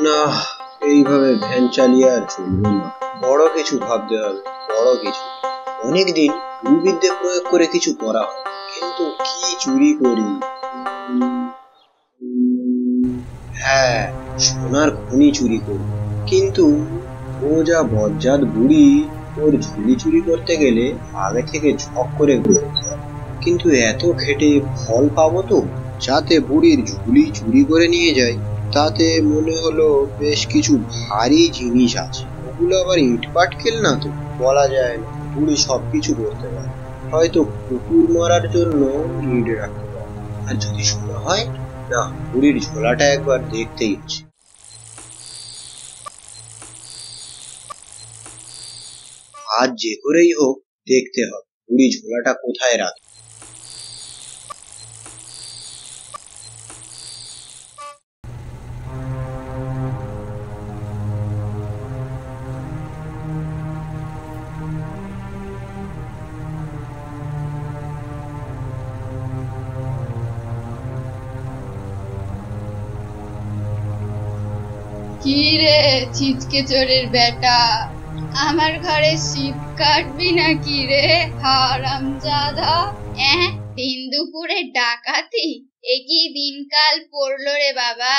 না, এইভাবে ভ্যান চালিয়ে আর চলবে না। বড় কিছু ভাবতে হবে, বড় কিছু। অনেকদিন গুরুবিদ্যে প্রয়োগ করে কিছু করা হয়, কিন্তু কি চুরি করি? হ্যাঁ, সোনার খনি চুরি করি। কিন্তু ও যা বজ্জাত বুড়ি, ওর ঝুলি চুরি করতে গেলে আগে থেকে ঝক করে বেরোতে হয়। কিন্তু এত খেটে ফল পাবো তো? যাতে বুড়ির ঝুলি চুরি করে নিয়ে যায়, তাতে মনে হলো বেশ কিছু ভারী জিনিস আছে। ওগুলো আবার ইট পাটকেল না তো? বলা যায় না, বুড়ি সবকিছু করতে পারে। হয়তো কুকুর মারার জন্য ইট রাখতে পারে। আর যদি শোনা হয় না, বুড়ির ঝোলাটা একবার দেখতেই আছে। আজ যে করেই হোক দেখতে হবে বুড়ি ঝোলাটা কোথায় রাখে। কি রে ছিচকে চোরের বেটা, আমার ঘরে শীত কাটবি নাকি রে হারামজাদা? দিন দুপুরে ডাকাতি, একই দিনকাল পড়লো রে বাবা।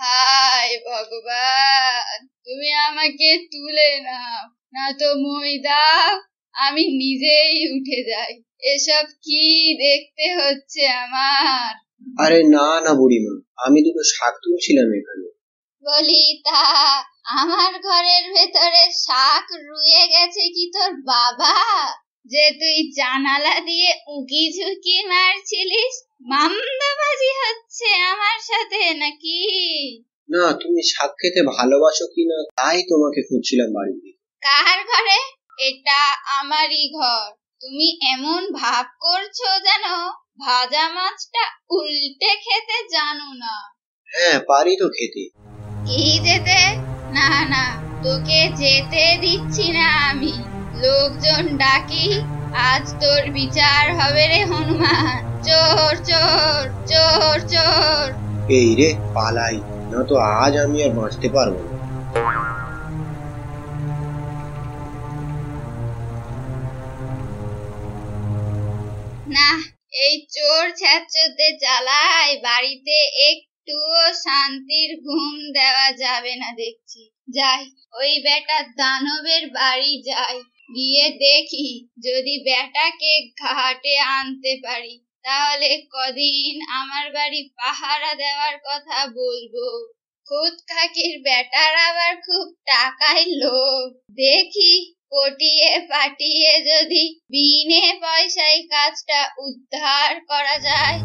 হায় ভগবান, তুমি আমাকে তুলে নাও, না তো মই দাও, আমি নিজেই উঠে যাই। এসব কি দেখতে হচ্ছে আমার? আরে না না বুড়িমা, আমি দুটো শাক তুলছিলাম এখানে। বলি তা আমার ঘরের ভেতরে শাক রুয়ে গেছে কি তোর বাবা, যে তুই জানালা দিয়ে উকি ঝুঁকি মারছিলিস? মামদাবাজি হচ্ছে আমার সাথে নাকি? না, তুমি শাক খেতে ভালোবাসো কিনা তাই তোমাকে খুঁজছিলাম বাড়িতে। কার ঘরে? এটা আমারই ঘর। তুমি এমন ভাব করছো যেন ভাজা মাছটা উল্টে খেতে জানো না। হ্যাঁ, পারি তো খেতে। কি যেতে? না না, তোকে যেতে দিচ্ছি না আমি। লোকজন ডাকি, আজ তোর বিচার হবে রে হনুমান। চোর চোর চোর চোর। এই রে পালাই, না তো আজ আমি আর বাঁচতে পারবো না। না, এই চোর ছ্যাঁচোরদের জ্বালায় বাড়িতে একটুও শান্তির ঘুম দেওয়া যাবে না দেখছি। যাই, ওই বেটা দানবের বাড়ি যাই, গিয়ে দেখি যদি বেটাকে ঘাটে আনতে পারি, তাহলে কদিন আমার বাড়ি পাহারা দেওয়ার কথা বলবো। খুদ কাকির বেটার আবার খুব টাকায় লোভ। দেখি পটিয়ে পাটিয়ে যদি বিনে পয়সায় কাজটা উদ্ধার করা যায়।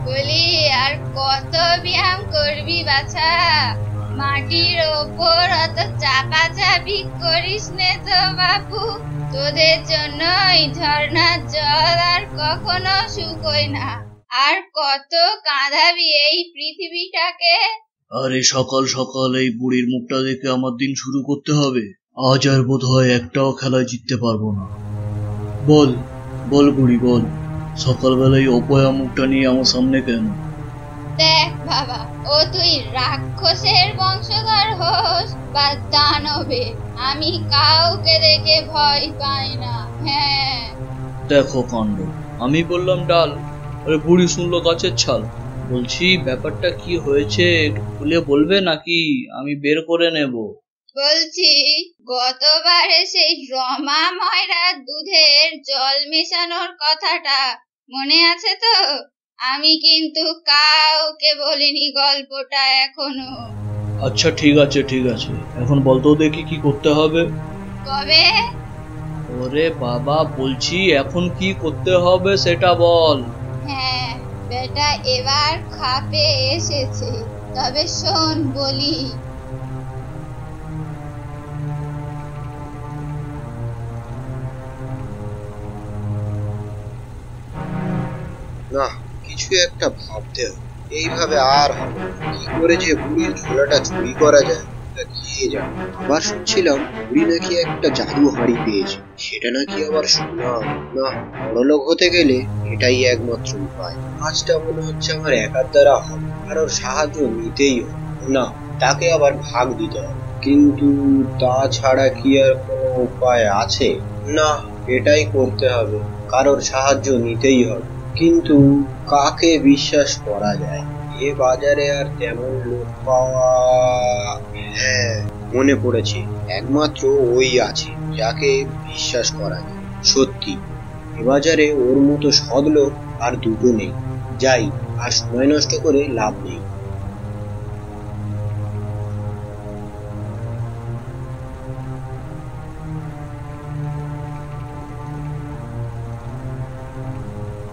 বলি আর কত ব্যায়াম করবি বাছা? মাটির ওপর অত চাপাচাপি করিস নে তো বাপু। তোদের জন্যই ঝর্ণার জল আর কখনো শুকোয় না। আর কত কাঁদাবি এই পৃথিবীটাকে? আরে সকাল সকাল এই বুড়ির মুখটা দেখে আমার দিন শুরু করতে হবে। আজ আর বোধ হয় একটাও খেলায় জিততে পারবো না। বল বল বুড়ি বল, সকালবেলায় অপয়া মুখটা নিয়ে আমার সামনে কেন? দেখ বাবা, ও তুই রাক্ষসের বংশধর হোস বা দানবের, আমি কাউকে দেখে ভয় পাই না। হ্যাঁ দেখো কাণ্ড, আমি বললাম ডাল, আরে বুড়ি শুনলো গাছের ছাল। বলছি ব্যাপারটা কি হয়েছে একটু খুলে বলবে নাকি আমি বের করে নেব? বলছি, গতবারে সেই রমা ময়রার দুধের জল মেশানোর কথাটা মনে আছে তো? আমি কিন্তু কাউকে বলিনি গল্পটা এখনো। আচ্ছা ঠিক আছে ঠিক আছে, এখন বলতো দেখি কি করতে হবে। কবে? ওরে বাবা, বলছি এখন কি করতে হবে সেটা বল। হ্যাঁ, বেটা এবার খাপে এসেছে, তবে শোন বলি। না, কিছু একটা ভাবতে হবে। এইভাবে আর হবে না। কি করে যে বুড়ির ঝোলাটা চুরি করা যায়, কি পালিয়ে যাও। আবার শুনছিলাম বুড়ি নাকি একটা জাদু হাঁড়ি পেয়েছে, সেটা নাকি আবার সোনা। না, বড়লোক হতে গেলে এটাই একমাত্র উপায়। কাজটা মনে হচ্ছে আমার একার দ্বারা হবে, কারোর সাহায্য নিতেই হবে। না, তাকে আবার ভাগ দিতে হবে, কিন্তু তাছাড়া কি আর কোনো উপায় আছে? না, এটাই করতে হবে, কারোর সাহায্য নিতেই হবে। কিন্তু কাকে বিশ্বাস করা যায়? এ বাজারে আর তেমন লোক পাওয়া... হ্যাঁ, মনে পড়েছে, একমাত্র ওই আছে যাকে বিশ্বাস করা যায়। সত্যি, এ বাজারে ওর মতো সৎ লোক আর দুটো নেই। যাই, আর সময় নষ্ট করে লাভ নেই।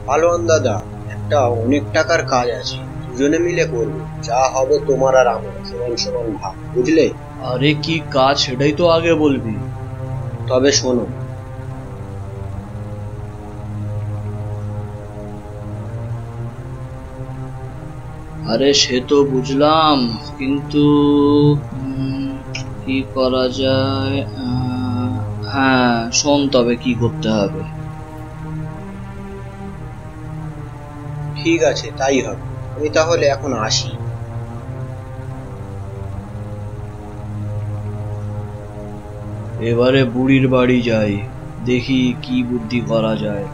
পালোয়ান দাদা, একটা অনেক টাকার কাজ আছে, দুজনে মিলে করবো। যা হবে তোমার আর আমার সমান সমান ভাগ, বুঝলে? আরে কি কাজ সেটাই তো আগে বলবি। তবে শোনো, আরে সে তো বুঝলাম, কিন্তু কি করা যায়? হ্যাঁ শোন, তবে কি করতে হবে। ঠিক আছে, তাই হবে। আমি তাহলে এখন আসি। এবারে বুড়ির বাড়ি যাই, দেখি কি বুদ্ধি করা যায়।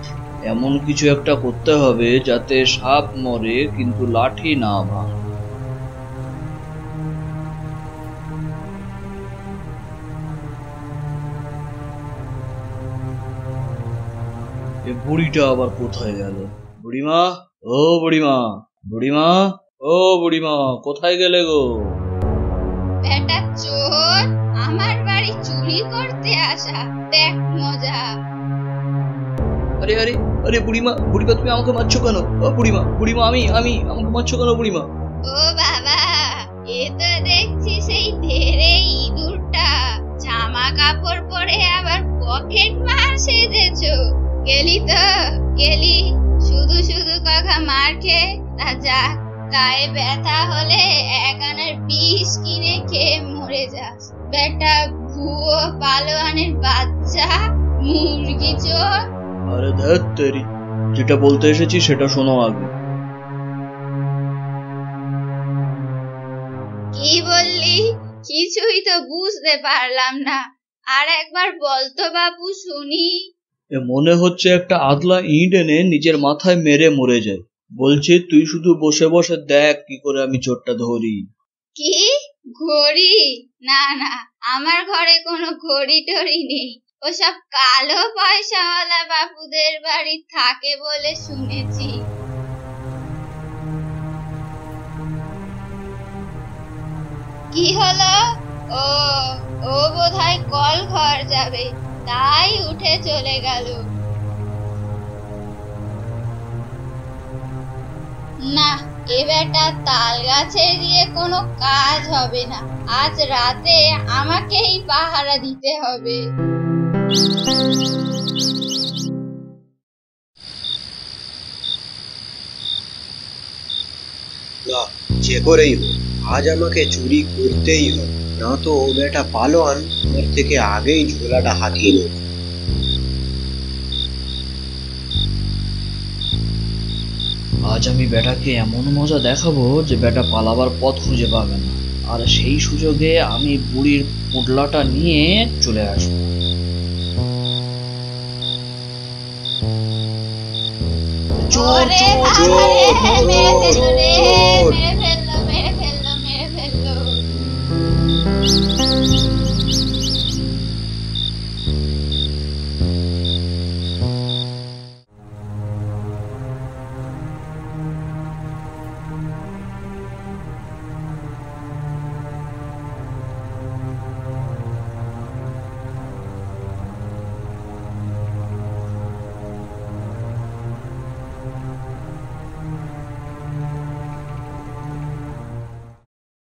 এমন কিছু একটা করতে হবে যাতে সাপ মরে কিন্তু লাঠি না ভাঙে। এ বুড়িটা আবার কোথায় গেল? বুড়িমা, ও বুড়িমা, বুড়িমা, ও বুড়িমা, কোথায় গেলে গো? বেটা চোর, আমার বাড়ি চুরি করতে আসা, দেখ মজা। আরে আরে আরে বুড়িমা, বুড়িমা তুমি আমাকে মারছো কেন? ও বুড়িমা, বুড়িমা, আমি আমাকে মারছো কেন বুড়িমা? ও বাবা, এ তো দেখছি সেই ধেরে ইঁদুরটা। জামা কাপড় পরে আবার পকেট মার সেজেছো। গেলি তো গেলি, শুধু শুধু কাকা মার খেয়ে। তা যাক, গায়ে ব্যথা হলে একানার বিষ কিনে খেয়ে মরে যাস। বেটা ভুয়ো পালোয়ানের বাচ্চা, মুরগি চোর। আরে ধ্যাৎ তেরি, যেটা বলতে এসেছি সেটা শোনো আগে। কি বললি? কিছুই তো বুঝতে পারলাম না, আর একবার বলতো বাবু শুনি। এ মনে হচ্ছে একটা আদলা ইট এনে নিজের মাথায় মেরে মরে যায়। বলছে তুই শুধু বসে বসে দেখ কি করে আমি চোরটা ধরি। কি ঘড়ি? না না, আমার ঘরে কোনো ঘড়ি টড়ি নেই। ওসব কালো পয়সাওয়ালা বাবুদের বাড়ি থাকে বলে শুনেছি। কি হলো? ও ও বোধহয় কল ঘর যাবে, তাই উঠে চলে গেল। না, এ বেটা তাল গাছে দিয়ে কোনো কাজ হবে না। আজ রাতে আমাকেই পাহারা দিতে হবে। না, যে করেই হোক আজ আমাকে চুরি করতেই হবে, না তো ও বেটা পালোয়ান আমার থেকে আগেই ঝোলাটা হাতিয়ে নেবে। আজ আমি বেটাকে এমন মজা দেখাবো যে বেটা পালাবার পথ খুঁজে পাবে না, আর সেই সুযোগে আমি বুড়ির পোটলাটা নিয়ে চলে আসবো। চোর ওরে চোর বাবা চোর রে, মেরে ফেললো রে, চোর। মেরে ফেললো, মেরে ফেললো, মেরে ফেললো।